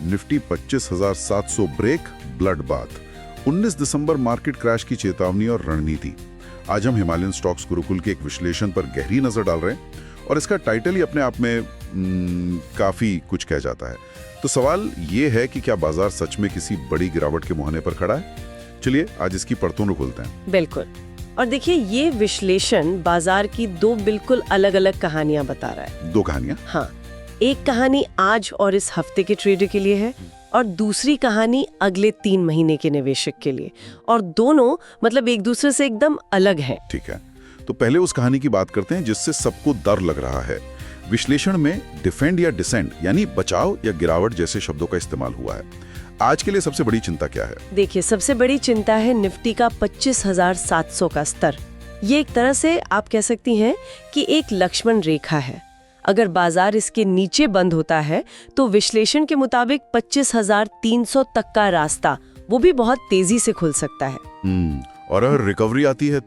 Nifty 25,700 break, blood bath. 19 दिसंबर market crash की चेतावनी और रणनीति। आज हम हिमालयन स्टॉक्स गुरुकुल के एक विश्लेषण पर गहरी नजर डाल रहे हैं और इसका टाइटल ही अपने आप में काफी कुछ कह जाता है। तो सवाल ये है कि क्या बाजार सच में किसी बड़ी गिरावट के मुहाने पर खड़ा है? चलिए आज इसकी परतों खोलते हैं। बिल्कुल। और देखिए, ये विश्लेषण बाजार की दो बिल्कुल अलग अलग कहानियां बता रहा है। दो कहानियां? हाँ, एक कहानी आज और इस हफ्ते के ट्रेडर के लिए है और दूसरी कहानी अगले 3 महीने के निवेशक के लिए, और दोनों मतलब एक दूसरे से एकदम अलग हैं। ठीक है, तो पहले उस कहानी की बात करते हैं जिससे सबको डर लग रहा है। विश्लेषण में डिफेंड या डिसेंड यानी बचाव या गिरावट जैसे शब्दों का इस्तेमाल हुआ है। आज के लिए सबसे बड़ी चिंता क्या है? देखिए, सबसे बड़ी चिंता है निफ्टी का 25,700 का स्तर। ये एक तरह से आप कह सकती हैं कि एक लक्ष्मण रेखा है। अगर बाजार इसके नीचे बंद होता है तो विश्लेषण के मुताबिक 25,300 तक का रास्ता, वो भी बहुत तेजी से खुल सकता है। और अगर रिकवरी आती है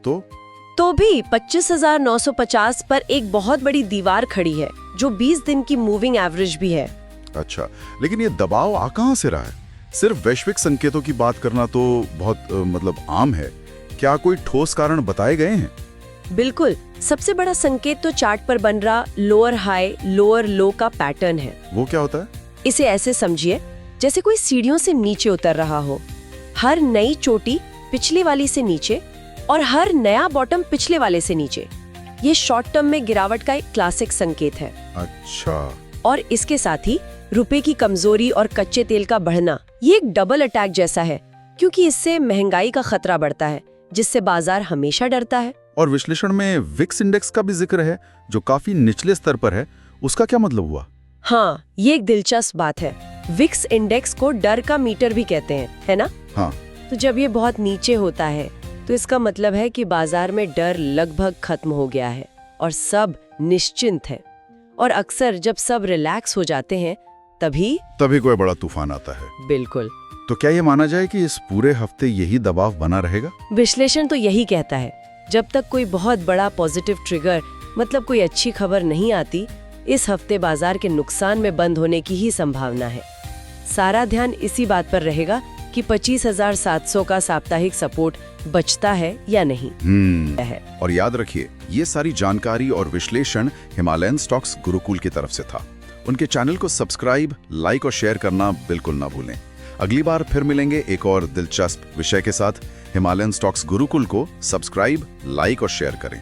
तो भी 25,950 पर एक बहुत बड़ी दीवार खड़ी है, जो 20 दिन की मूविंग एवरेज भी है। अच्छा, लेकिन ये दबाव आ कहां से रहा है? सिर्फ वैश्विक संकेतों की बात करना तो बहुत आम है। क्या कोई ठोस कारण बताए गए हैं? बिल्कुल। सबसे बड़ा संकेत तो चार्ट पर बन रहा लोअर हाई लोअर लो का पैटर्न है। वो क्या होता है? इसे ऐसे समझिए जैसे कोई सीढ़ियों से नीचे उतर रहा हो। हर नई चोटी पिछले वाली से नीचे और हर नया बॉटम पिछले वाले से नीचे। ये शॉर्ट टर्म में गिरावट का एक क्लासिक संकेत है। अच्छा। और इसके साथ ही रुपए की कमजोरी और कच्चे तेल का बढ़ना, ये एक डबल अटैक जैसा है, क्योंकि इससे महंगाई का खतरा बढ़ता है, जिससे बाजार हमेशा डरता है। और विश्लेषण में विक्स इंडेक्स का भी जिक्र है, जो काफी निचले स्तर पर है। उसका क्या मतलब हुआ? हाँ, ये एक दिलचस्प बात है। विक्स इंडेक्स को डर का मीटर भी कहते हैं, है ना? हाँ। तो जब ये बहुत नीचे होता है तो इसका मतलब है कि बाजार में डर लगभग खत्म हो गया है और सब निश्चिंत है। और अक्सर जब सब रिलैक्स हो जाते हैं तभी कोई बड़ा तूफान आता है। बिल्कुल। तो क्या ये माना जाए कि इस पूरे हफ्ते यही दबाव बना रहेगा? विश्लेषण तो यही कहता है। जब तक कोई बहुत बड़ा पॉजिटिव ट्रिगर, मतलब कोई अच्छी खबर नहीं आती, इस हफ्ते बाजार के नुकसान में बंद होने की ही संभावना है। सारा ध्यान इसी बात पर रहेगा कि 25,700 का साप्ताहिक सपोर्ट बचता है या नहीं है। और याद रखिए, ये सारी जानकारी और विश्लेषण हिमालयन स्टॉक्स गुरुकुल की तरफ से था। उनके चैनल को सब्सक्राइब, लाइक और शेयर करना बिल्कुल ना भूलें। अगली बार फिर मिलेंगे एक और दिलचस्प विषय के साथ। हिमालयन स्टॉक्स गुरुकुल को सब्सक्राइब, लाइक और शेयर करें।